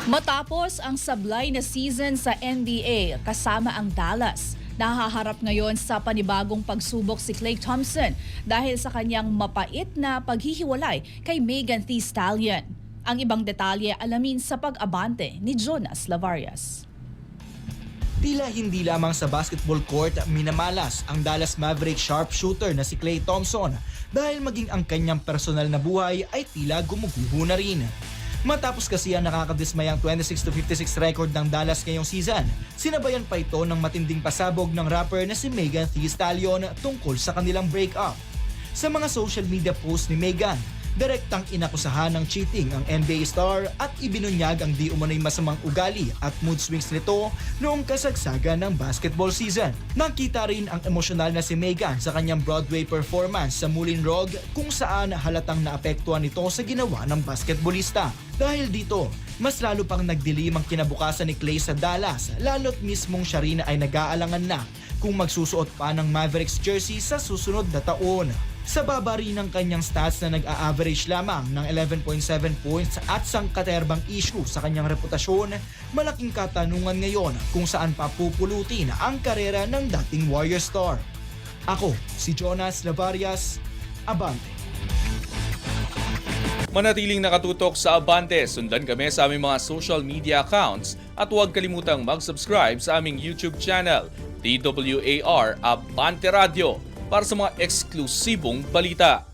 Matapos ang sablay na season sa NBA kasama ang Dallas, nahaharap ngayon sa panibagong pagsubok si Klay Thompson dahil sa kanyang mapait na paghihiwalay kay Megan Thee Stallion. Ang ibang detalye alamin sa pag-abante ni Jonas Lavarias. Tila hindi lamang sa basketball court minamalas ang Dallas Mavericks sharpshooter na si Klay Thompson dahil maging ang kanyang personal na buhay ay tila gumuguho na rin. Matapos kasi ang nakakadismayang 26-56 record ng Dallas ngayong season, sinabayan pa ito ng matinding pasabog ng rapper na si Megan Thee Stallion tungkol sa kanilang breakup. Sa mga social media posts ni Megan, direktang inakusahan ng cheating ang NBA star at ibinunyag ang di umano'y masamang ugali at mood swings nito noong kasagsagan ng basketball season. Nakita rin ang emosyonal na si Megan sa kanyang Broadway performance sa Moulin Rouge kung saan halatang naapektuhan nito sa ginawa ng basketballista. Dahil dito, mas lalo pang nagdilim ang kinabukasan ni Klay sa Dallas lalo't mismong siya rin ay nag-aalangan na kung magsusuot pa ng Mavericks jersey sa susunod na taon. Sa baba rin ng kanyang stats na nag-a-average lamang ng 11.7 points at sangkaterbang issue sa kanyang reputasyon, malaking katanungan ngayon kung saan papupulutin ang karera ng dating Warrior star. Ako, si Jonas Lavarias, Abante. Manatiling nakatutok sa Abante, sundan kami sa aming mga social media accounts at huwag kalimutang mag-subscribe sa aming YouTube channel, DWAR Abante Radio, para sa mga eksklusibong balita.